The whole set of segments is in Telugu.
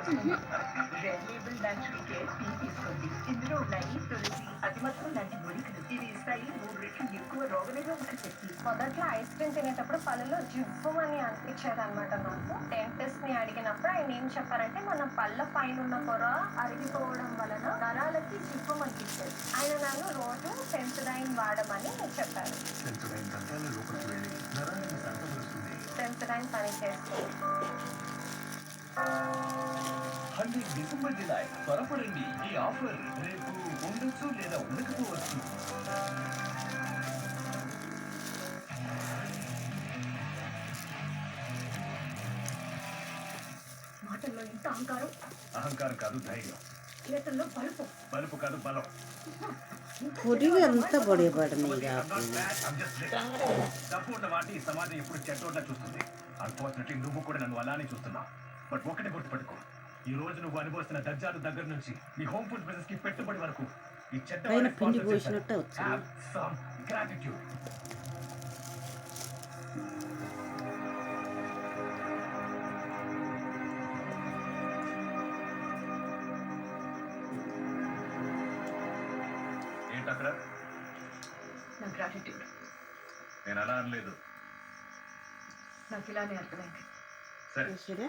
Red label natural care tea తీసుకోండి. ఇందులో ఉన్నాయి తులసి, అతిమత్వం లాంటి మూలికలు. ఇవి ఇస్తాయి 3 రెట్లు ఎక్కువ రోగనిరోధక శక్తి. మొదట్లో ఐస్ క్రీమ్ తినేటప్పుడు పళ్ళలో జివ్వమని అనిపించేది అనమాట. నాకు డెంటిస్ట్ ని అడిగినప్పుడు ఆయన ఏం చెప్పారంటే మన పళ్ళ పైన ఉన్న పొర అరిగిపోవడం వలన నరాలకి జివ్వం అనిపించేది. ఆయన నన్ను రోజు సెన్సడైన్ వాడమని చెప్పారు. సెన్సడైన్ పని చేస్తుంది. డిసెంబర్ జులై త్వరపడండి. ఈ ఆఫర్ రేపు ఉండొచ్చు లేదా ఉండకపోవచ్చు. మాటల్లో ఇంత అహంకారం. అహంకారం కాదు ధైర్యం. చేతుల్లో బలుపు. బలుపు కాదు బలం. ఎంత పొడిపడని తప్పు ఉన్న వాటిని సమాజం ఎప్పుడు చెడ్డోడ్లా చూస్తుంది. అన్ఫార్చునేట్లీ నువ్వు కూడా నన్ను అలానే చూస్తున్నావు. బట్ ఒకటి గుర్తుపెట్టుకో, ఈ రోజు నువ్వు అనుభవిస్తున్న దర్జాలు దగ్గర నుంచి నీ హోమ్ ఫుడ్ బిజినెస్ కి పెట్టుబడి వరకు ఈ చెత్త పిండి పోసినట్టే వచ్చింది. గ్రాటిట్యూడ్. ఏంటి అక్కడ? నా గ్రాటిట్యూడ్. నేను అలా అనలేదు. నాకు ఇలానే అర్థమైంది. సరే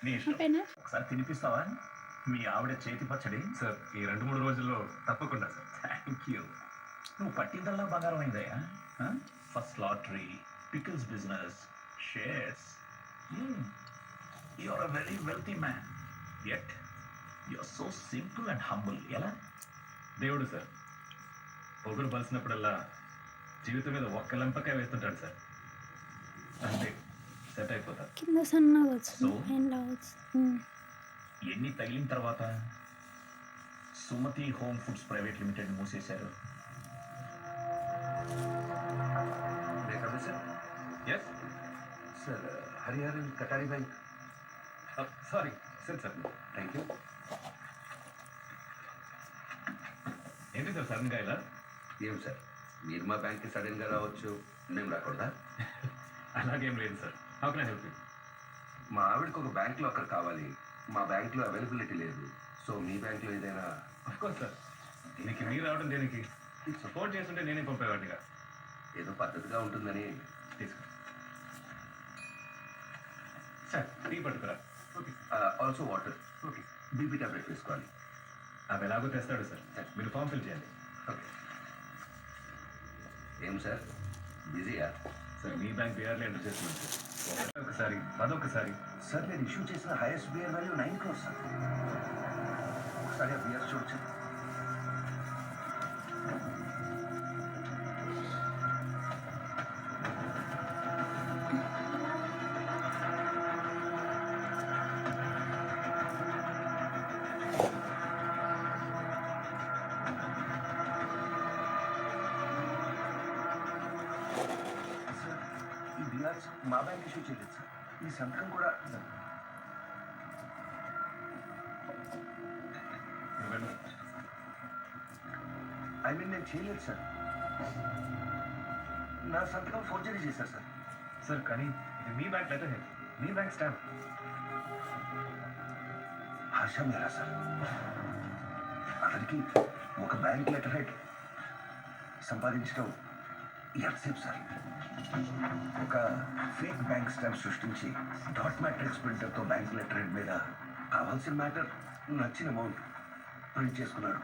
నీ ఇష్టం. ఒకసారి తినిపిస్తావా? మీ ఆవిడ చేతి పచ్చడి. సార్ ఈ 2-3 రోజుల్లో తప్పకుండా సార్. Thank you. నువ్వు పట్టిందల్లా బంగారం అయిందయ్యా. First lottery, pickles business, shares. You are a very wealthy man. Yet you are so simple and humble. ఎలా? దేవుడు సార్ పొగుడు పలిసినప్పుడల్లా జీవితం మీద ఒక్క లంపకాయ వేస్తుంటాడు సార్. అంతే, సెట్ అయిపోతారు. కింద సన్నగా ఎన్ని తగిలిన తర్వాత Sumathi home foods private limited మూసేశారు. Sir Hariharan Katari bank. Sorry sir. Sir thank you. ఏంటి సార్ సడన్గా ఇలా? ఏం సార్, మీరు మా బ్యాంక్కి సడన్గా రావచ్చు, మేము రాకూడదా? అలాగేం లేదు sir. How can I help you? మా ఆవిడకి ఒక బ్యాంక్ లాకర్ కావాలి. మా బ్యాంక్లో అవైలబిలిటీ లేదు. సో మీ బ్యాంక్లో ఏదైనా? Of course sir. దీనికి మీరు రావడం దేనికి? సపోర్ట్ చేస్తుంటే నేనే పంపేవాడిగా. ఏదో పద్ధతిగా ఉంటుందని. తీసుకో సార్. టీ పట్టుకురా. Okay. Also water. Okay. BP tablet వేసుకోవాలి. అవి ఎలాగో తెస్తాడు సార్. మీరు ఫామ్ ఫిల్ చేయండి. ఓకే. ఏం సార్ బిజీయా? సార్ మీ బ్యాంక్ బీఆర్లో ఎంటర్ చేస్తున్నాను సార్. ఒకసారి అదొకసారి. సార్ నేను ఇష్యూ చేసిన highest bear value 9 crores sir. ఒకసారి ఆ బియర్ చూడచ్చు. ఈ బియర్స్ మా బ్యాంక్ ఇష్యూ చేయలేదు సార్. ఈ సంతకం కూడా నేను చేయలేదు సార్. నా సంతకం ఫోర్జరీ చేశారు సార్. సార్ కానీ ఇది మీ బ్యాంక్ లెటర్ హెడ్, మీ బ్యాంక్ స్టాంప్. హర్ష మేరా సార్. అతనికి ఒక బ్యాంక్ లెటర్ హెడ్ సంపాదించడం ఎంతసేపు సార్? ఒక ఫేక్ బ్యాంక్ స్టాంప్ సృష్టించి డాట్ మ్యాట్రిక్స్ ప్రింటర్తో బ్యాంక్ లెటర్ హెడ్ మీద కావాల్సిన మ్యాటర్ నచ్చిన అమౌంట్ ప్రింట్ చేసుకున్నాడు.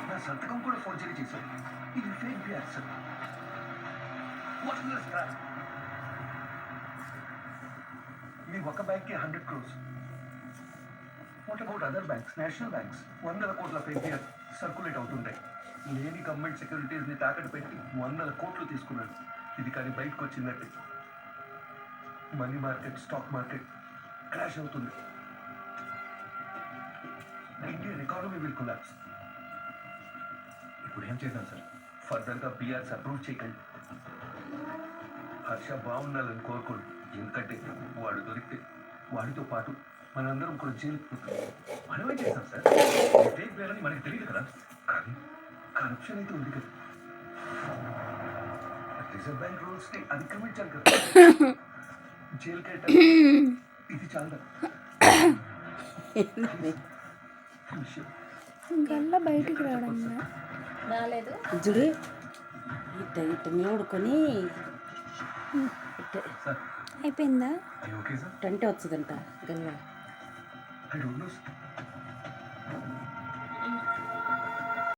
నా సంతకం కూడా ఫోర్జరీ చేశారు. ఇది ఫేక్ బిఆర్ సార్. మీ ఒక బ్యాంక్కి 100 crores. What about other banks, national banks? 100 కోట్ల ఫేక్ బిఆర్ సర్క్యులేట్ అవుతుంటాయి. లేని గవర్నమెంట్ సెక్యూరిటీస్ని తాకట్టు పెట్టి 100 కోట్లు తీసుకున్నాడు. ఇది కానీ బయటకు వచ్చిందంటే money market, stock market crash అవుతుంది. Indian economy will collapse. ఇప్పుడు ఏం చేద్దాం సార్? ఫర్దర్గా బిఆర్స్ అప్రూవ్ చేయకండి. హర్ష బాగుండాలని కోరుకోండి. ఎందుకంటే వాడు దొరికితే వాడితో పాటు మనందరం కూడా జైలుకి పోతాం. మనమే చేస్తాం సార్. ఫేక్ బిఆర్ అని మనకి తెలియదు కదా. కానీ కరప్షన్ అయితే ఉంది కదా. రిజర్వ్ బ్యాంక్ రూల్స్ని అతిక్రమించాలి కదా. జైలుకి ఇది చాలా గల్ల బయటికి రావడం రాలేదు. చూడు ఇట్ట ఇట్ట నివుడుకొని సార్ అయిపోయిందా? ఓకే సార్ అంటే వచ్చుదంట గల్ల ఐ డోంట్ నో